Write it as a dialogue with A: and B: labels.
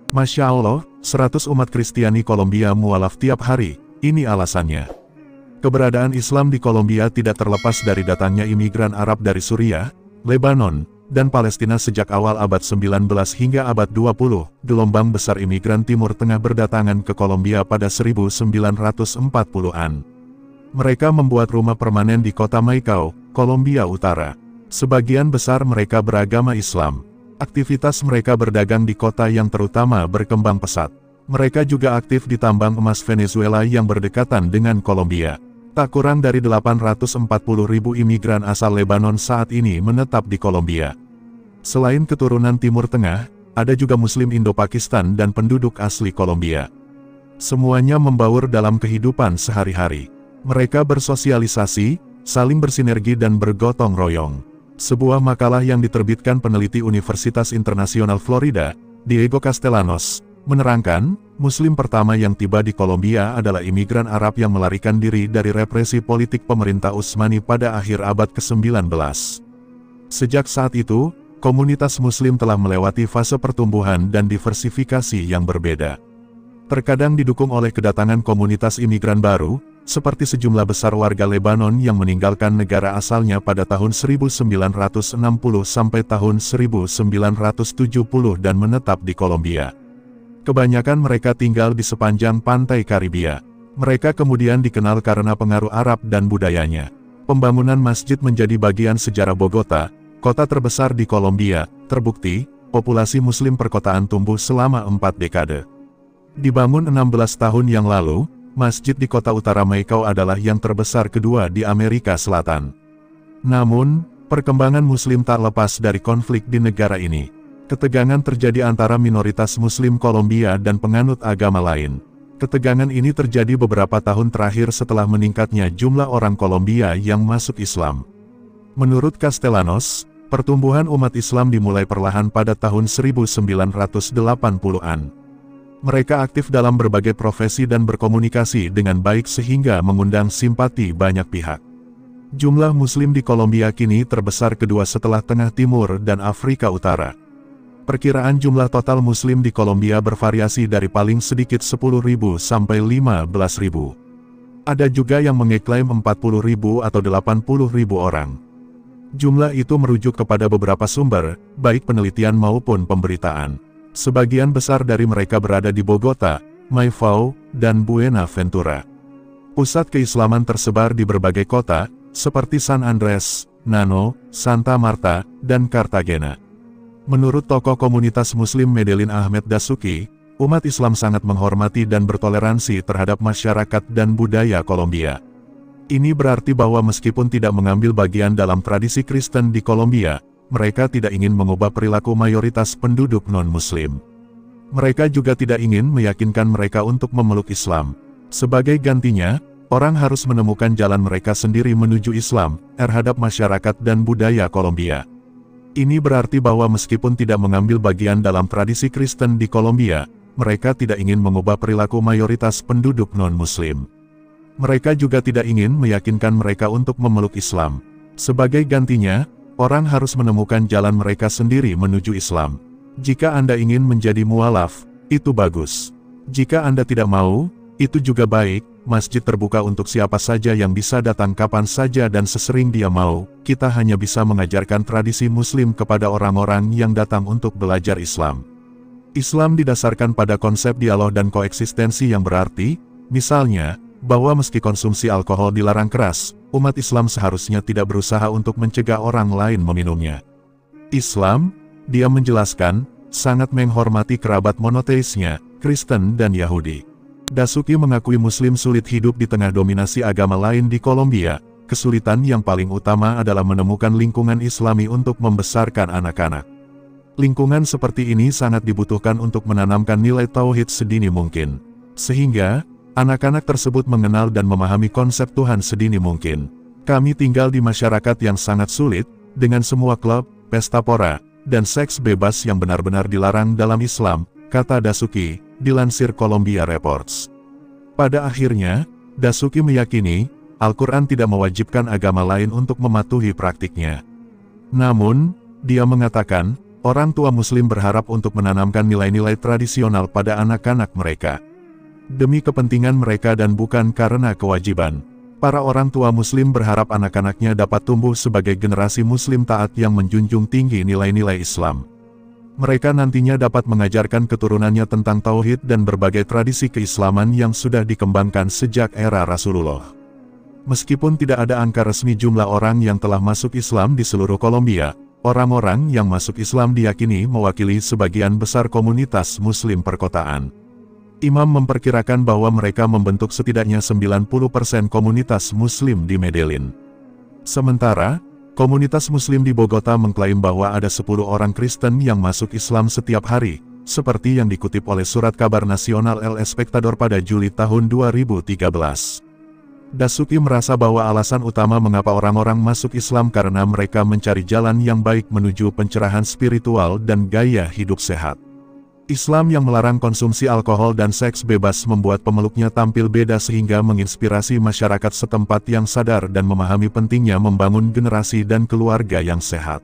A: Masya Allah, 100 umat Kristiani Kolombia mualaf tiap hari, ini alasannya. Keberadaan Islam di Kolombia tidak terlepas dari datangnya imigran Arab dari Suriah, Lebanon, dan Palestina sejak awal abad 19 hingga abad 20. Gelombang besar imigran Timur Tengah berdatangan ke Kolombia pada 1940-an. Mereka membuat rumah permanen di kota Maicao, Kolombia Utara. Sebagian besar mereka beragama Islam. Aktivitas mereka berdagang di kota yang terutama berkembang pesat. Mereka juga aktif di tambang emas Venezuela yang berdekatan dengan Kolombia. Tak kurang dari 840.000 imigran asal Lebanon saat ini menetap di Kolombia. Selain keturunan Timur Tengah, ada juga Muslim Indo-Pakistan dan penduduk asli Kolombia. Semuanya membaur dalam kehidupan sehari-hari. Mereka bersosialisasi, saling bersinergi dan bergotong royong. Sebuah makalah yang diterbitkan peneliti Universitas Internasional Florida, Diego Castellanos, menerangkan, Muslim pertama yang tiba di Kolombia adalah imigran Arab yang melarikan diri dari represi politik pemerintah Utsmani pada akhir abad ke-19. Sejak saat itu, komunitas Muslim telah melewati fase pertumbuhan dan diversifikasi yang berbeda. Terkadang didukung oleh kedatangan komunitas imigran baru, seperti sejumlah besar warga Lebanon yang meninggalkan negara asalnya pada tahun 1960 sampai tahun 1970 dan menetap di Kolombia. Kebanyakan mereka tinggal di sepanjang pantai Karibia. Mereka kemudian dikenal karena pengaruh Arab dan budayanya. Pembangunan masjid menjadi bagian sejarah Bogota, kota terbesar di Kolombia. Terbukti, populasi Muslim perkotaan tumbuh selama 4 dekade. Dibangun 16 tahun yang lalu, masjid di kota utara Maicao adalah yang terbesar kedua di Amerika Selatan. Namun, perkembangan Muslim tak lepas dari konflik di negara ini. Ketegangan terjadi antara minoritas Muslim Kolombia dan penganut agama lain. Ketegangan ini terjadi beberapa tahun terakhir setelah meningkatnya jumlah orang Kolombia yang masuk Islam. Menurut Castellanos, pertumbuhan umat Islam dimulai perlahan pada tahun 1980-an. Mereka aktif dalam berbagai profesi dan berkomunikasi dengan baik sehingga mengundang simpati banyak pihak. Jumlah Muslim di Kolombia kini terbesar kedua setelah Tengah Timur dan Afrika Utara. Perkiraan jumlah total Muslim di Kolombia bervariasi dari paling sedikit 10.000 sampai 15.000. Ada juga yang mengeklaim 40.000 atau 80.000 orang. Jumlah itu merujuk kepada beberapa sumber, baik penelitian maupun pemberitaan. Sebagian besar dari mereka berada di Bogota, Maicao, dan Buenaventura. Pusat keislaman tersebar di berbagai kota, seperti San Andres, Nano, Santa Marta, dan Cartagena. Menurut tokoh komunitas Muslim Medellin Ahmed Dasuki, umat Islam sangat menghormati dan bertoleransi terhadap masyarakat dan budaya Kolombia. Ini berarti bahwa meskipun tidak mengambil bagian dalam tradisi Kristen di Kolombia, mereka tidak ingin mengubah perilaku mayoritas penduduk non-Muslim. Mereka juga tidak ingin meyakinkan mereka untuk memeluk Islam. Sebagai gantinya, orang harus menemukan jalan mereka sendiri menuju Islam, terhadap masyarakat dan budaya Kolombia. Ini berarti bahwa meskipun tidak mengambil bagian dalam tradisi Kristen di Kolombia, mereka tidak ingin mengubah perilaku mayoritas penduduk non-Muslim. Mereka juga tidak ingin meyakinkan mereka untuk memeluk Islam. Sebagai gantinya, orang harus menemukan jalan mereka sendiri menuju Islam. Jika Anda ingin menjadi mualaf, itu bagus. Jika Anda tidak mau, itu juga baik. Masjid terbuka untuk siapa saja yang bisa datang kapan saja dan sesering dia mau. Kita hanya bisa mengajarkan tradisi Muslim kepada orang-orang yang datang untuk belajar Islam. Islam didasarkan pada konsep dialog dan koeksistensi yang berarti, misalnya, bahwa meski konsumsi alkohol dilarang keras, umat Islam seharusnya tidak berusaha untuk mencegah orang lain meminumnya. Islam, dia menjelaskan, sangat menghormati kerabat monoteisnya, Kristen dan Yahudi. Dasuki mengakui Muslim sulit hidup di tengah dominasi agama lain di Kolombia. Kesulitan yang paling utama adalah menemukan lingkungan Islami untuk membesarkan anak-anak. Lingkungan seperti ini sangat dibutuhkan untuk menanamkan nilai tauhid sedini mungkin. Sehingga, anak-anak tersebut mengenal dan memahami konsep Tuhan sedini mungkin. Kami tinggal di masyarakat yang sangat sulit, dengan semua klub, pesta pora, dan seks bebas yang benar-benar dilarang dalam Islam, kata Dasuki, dilansir Columbia Reports. Pada akhirnya, Dasuki meyakini, Al-Quran tidak mewajibkan agama lain untuk mematuhi praktiknya. Namun, dia mengatakan, Orang tua Muslim berharap untuk menanamkan nilai-nilai tradisional pada anak-anak mereka. Demi kepentingan mereka dan bukan karena kewajiban. Para orang tua Muslim berharap anak-anaknya dapat tumbuh sebagai generasi Muslim taat yang menjunjung tinggi nilai-nilai Islam. Mereka nantinya dapat mengajarkan keturunannya tentang tauhid dan berbagai tradisi keislaman yang sudah dikembangkan sejak era Rasulullah. Meskipun tidak ada angka resmi jumlah orang yang telah masuk Islam di seluruh Kolombia, orang-orang yang masuk Islam diyakini mewakili sebagian besar komunitas Muslim perkotaan. Imam memperkirakan bahwa mereka membentuk setidaknya 90% komunitas Muslim di Medellin. Sementara, komunitas Muslim di Bogota mengklaim bahwa ada 10 orang Kristen yang masuk Islam setiap hari, seperti yang dikutip oleh Surat Kabar Nasional El Espectador pada Juli tahun 2013. Dasuki merasa bahwa alasan utama mengapa orang-orang masuk Islam karena mereka mencari jalan yang baik menuju pencerahan spiritual dan gaya hidup sehat. Islam yang melarang konsumsi alkohol dan seks bebas membuat pemeluknya tampil beda sehingga menginspirasi masyarakat setempat yang sadar dan memahami pentingnya membangun generasi dan keluarga yang sehat.